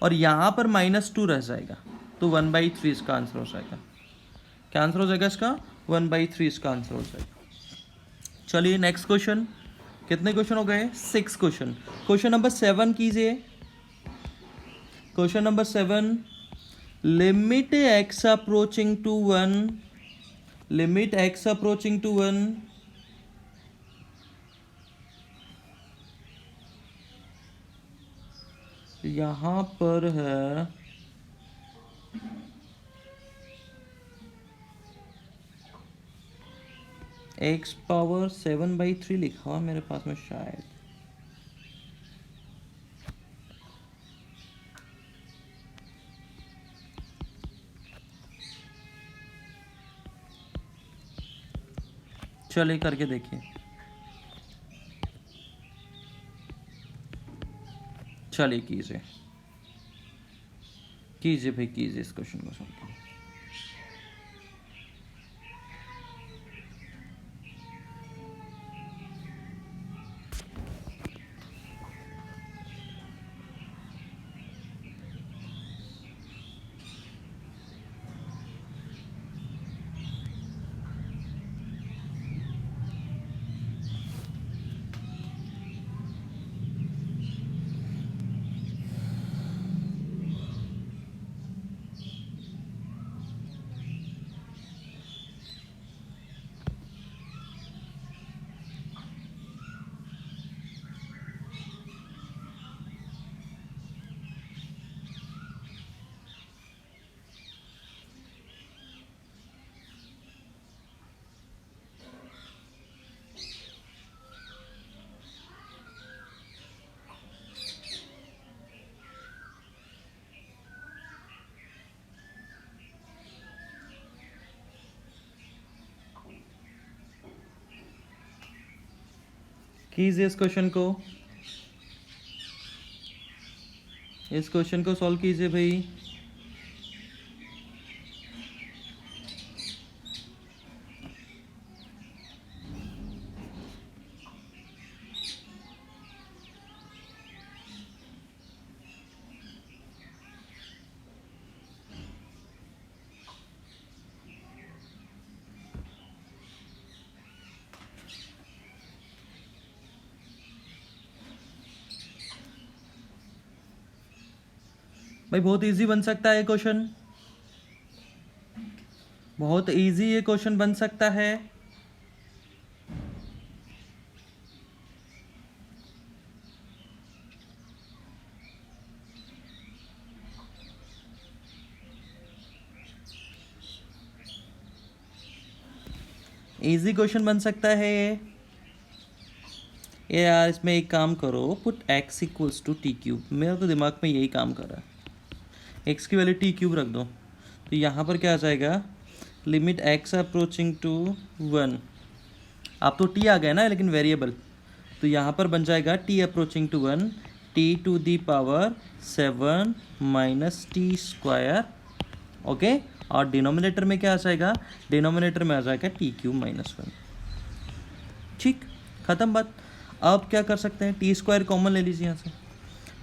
और यहाँ पर -2 रह जाएगा, तो 1/3 इसका आंसर हो जाएगा। क्या आंसर हो जाएगा इसका, 1/3 इसका आंसर हो जाएगा। चलिए नेक्स्ट क्वेश्चन, कितने क्वेश्चन हो गए, 6 क्वेश्चन। क्वेश्चन नंबर 7 कीजिए। Question number 7, limit x approaching to 1, limit x approaching to 1 यहाँ पर है एक्स पावर 7/3 लिखा हुआ मेरे पास में शायद। चलिए करके देखिए, चलिए कीजिए कीजिए भाई, कीजिए इस क्वेश्चन को सॉल्व। कीजिए इस क्वेश्चन को, इस क्वेश्चन को सॉल्व कीजिए भाई। भाई बहुत इजी बन सकता है क्वेश्चन, बहुत इजी ये क्वेश्चन बन सकता है। इजी क्वेश्चन बन सकता है ये यार। इसमें एक काम करो, put x equals to t cube. मेरा तो दिमाग में यही काम कर रहा है, x की वैल्यू टी क्यूब रख दो, तो यहाँ पर क्या आ जाएगा, लिमिट x अप्रोचिंग टू 1। आप तो t आ गया ना, लेकिन वेरिएबल, तो यहाँ पर बन जाएगा t approaching to 1 t to the power 7 minus t square. Okay, और डिनोमिनेटर में क्या आ जाएगा, डिनोमिनेटर में आ जाएगा टी क्यूब माइनस 1। ठीक, ख़त्म बात। अब क्या कर सकते हैं, टी स्क्वायर कॉमन ले लीजिए यहाँ से,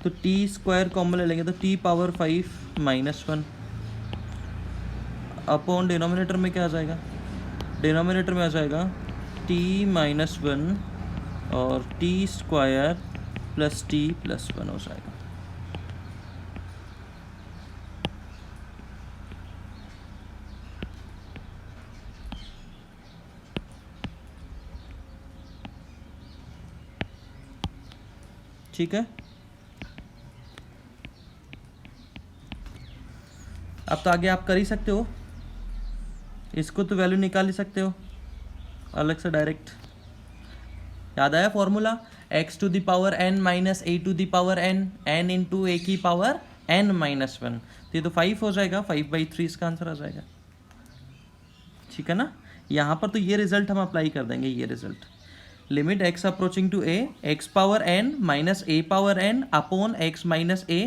तो टी स्क्वायर कॉमन ले लेंगे तो T power 5 minus 1 upon denominator में क्या आ जाएगा, डिनोमिनेटर में आ जाएगा टी माइनस 1 और T square plus T plus 1 हो जाएगा। ठीक है, अब तो आगे आप कर ही सकते हो, इसको तो वैल्यू निकाल ही सकते हो अलग से डायरेक्ट। याद आया formula, x to the power n minus a to the power n, n into A की पावर n माइनस 1, तो ये तो 5 हो जाएगा, 5/3 इसका आंसर आ जाएगा। ठीक है ना, यहाँ पर तो ये रिजल्ट हम अप्लाई कर देंगे, ये result, limit x approaching to a, x power n minus a power n upon x minus a,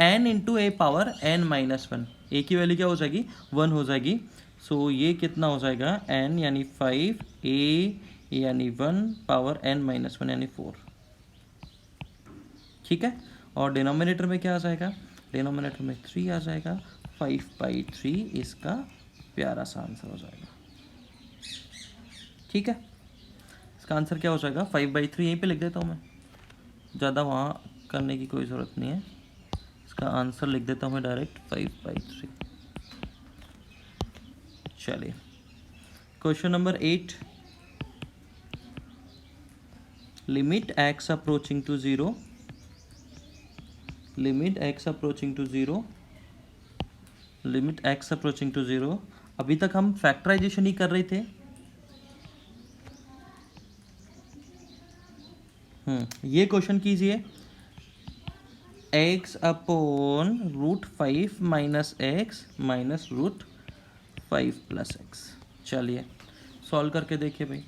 n into a power n minus 1, a की वैल्यू क्या हो जाएगी, 1 हो जाएगी। सो ये कितना हो जाएगा, n यानी 5, a यानी 1 पावर n माइनस 1 यानी 4। ठीक है, और डिनोमिनेटर में क्या आ जाएगा, डिनोमिनेटर में 3 आ जाएगा, 5/3 इसका प्यारा सा आंसर हो जाएगा। ठीक है, इसका आंसर क्या हो जाएगा, 5/3 यहीं पे लिख देता हूँ मैं, ज़्यादा वहाँ करने की कोई ज़रूरत नहीं है, इसका आंसर लिख देता हूँ मैं डायरेक्ट 5/3। चलिए question number 8, limit x approaching to 0, limit x approaching to 0, limit x approaching to 0। अभी तक हम फैक्टराइजेशन ही कर रहे थे, ये क्वेश्चन कीजिए, x upon √5 minus x minus √5 plus x. चलिए सॉल्व करके देखिए भाई।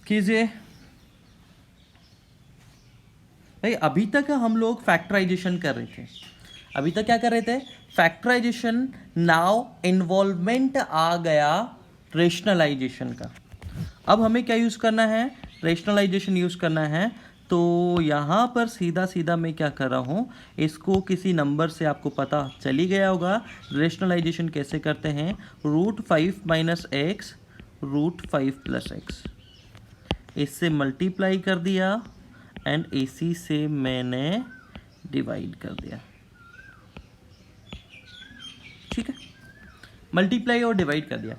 कीजिए भाई। अभी तक हम लोग फैक्टराइजेशन कर रहे थे, अभी तक क्या कर रहे थे, फैक्टराइजेशन। नाउ इन्वॉल्वमेंट आ गया रेशनलाइजेशन का। अब हमें क्या यूज़ करना है, रेशनलाइजेशन यूज़ करना है। तो यहाँ पर सीधा सीधा मैं क्या कर रहा हूँ, इसको किसी नंबर से आपको पता चली गया होगा रेशनलाइजेशन कैसे करते हैं। √5 माइनस एक्स √5 प्लस एक्स, इससे मल्टीप्लाई कर दिया एंड इसी से मैंने डिवाइड कर दिया। ठीक है, मल्टीप्लाई और डिवाइड कर दिया।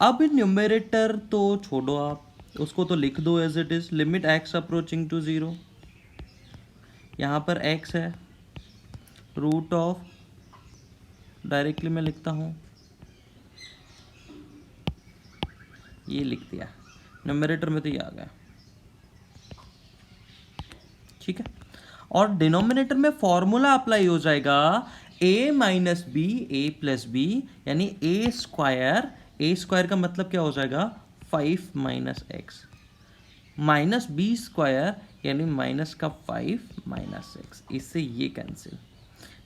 अब न्यूमरेटर तो छोड़ो आप, उसको तो लिख दो as it is, limit x approaching to 0। यहाँ पर x है, रूट ऑफ, डायरेक्टली मैं लिखता हूँ, ये लिख दिया, न्यूमरेटर में तो ये आ गया। ठीक है, और डिनोमिनेटर में फॉर्मूला अप्लाई हो जाएगा a minus b a plus b, यानी ए स्क्वायर का मतलब क्या हो जाएगा 5 minus x, minus B square यानी माइनस का 5 माइनस एक्स, इससे ये कैंसिल,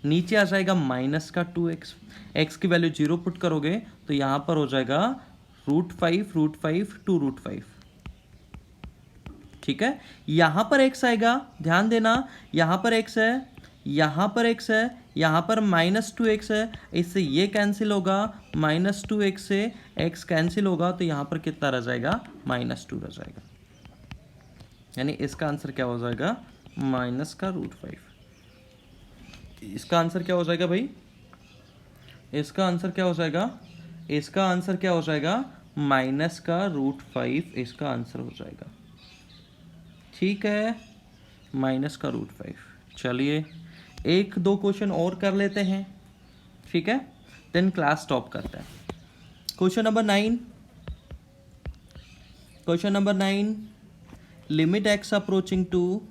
नीचे आ जाएगा माइनस का 2x, x की वैल्यू 0 पुट करोगे तो यहाँ पर हो जाएगा √5 2√5। ठीक है, यहाँ पर x आएगा, ध्यान देना, यहाँ पर x है, यहाँ पर x है, यहाँ पर -2x है, इससे ये कैंसिल होगा, -2x से x कैंसिल होगा तो यहाँ पर कितना रह जाएगा, -2 रह जाएगा। यानी इसका आंसर क्या हो जाएगा, माइनस का √5। इसका आंसर क्या हो जाएगा भाई, इसका आंसर क्या हो जाएगा, इसका आंसर क्या हो जाएगा, माइनस का √5 इसका आंसर हो जाएगा। ठीक है, माइनस का √5। चलिए एक दो क्वेश्चन और कर लेते हैं, ठीक है, देन क्लास स्टॉप करते हैं। Question number 9, question number 9, limit x approaching to,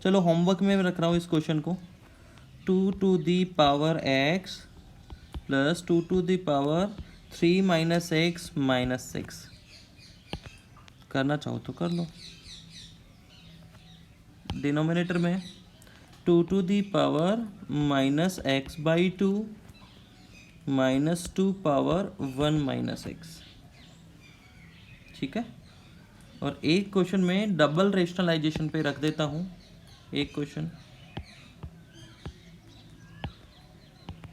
चलो होमवर्क में रख रहा हूँ इस क्वेश्चन को, 2 to the power x plus 2 to the power 3 minus x minus 6, करना चाहो तो कर लो। डिनोमिनेटर में 2 to the power minus x by 2 minus 2 power 1 minus x. ठीक है, और एक क्वेश्चन में डबल रेशनलाइजेशन पे रख देता हूँ, एक क्वेश्चन,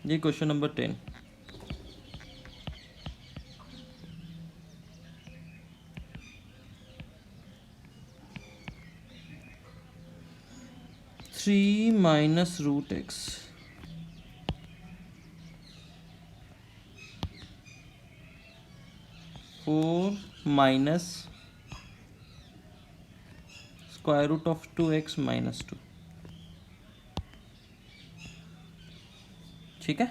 ये question number 10। Three minus √x, four minus square root of 2x minus 2। ठीक है,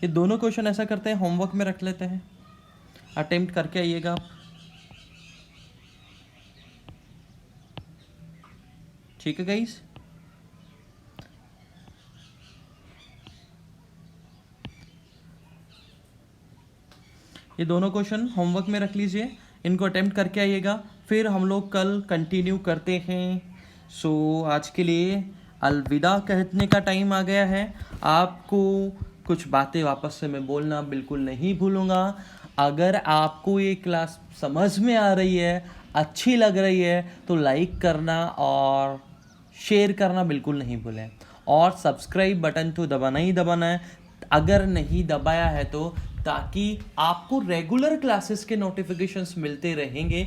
ये दोनों क्वेश्चन ऐसा करते हैं, होमवर्क में रख लेते हैं, अटेम्प्ट करके आइएगा आप। ठीक है गाइस, ये दोनों क्वेश्चन होमवर्क में रख लीजिए, इनको अटेम्प्ट करके आइएगा, फिर हम लोग कल कंटिन्यू करते हैं। सो आज के लिए अलविदा कहने का टाइम आ गया है। आपको कुछ बातें वापस से मैं बोलना बिल्कुल नहीं भूलूंगा। अगर आपको ये क्लास समझ में आ रही है, अच्छी लग रही है, तो लाइक करना और शेयर करना बिल्कुल नहीं भूलें। और सब्सक्राइब बटन तो दबाना ही दबाना है, अगर नहीं दबाया है तो, ताकि आपको रेगुलर क्लासेस के नोटिफिकेशंस मिलते रहेंगे।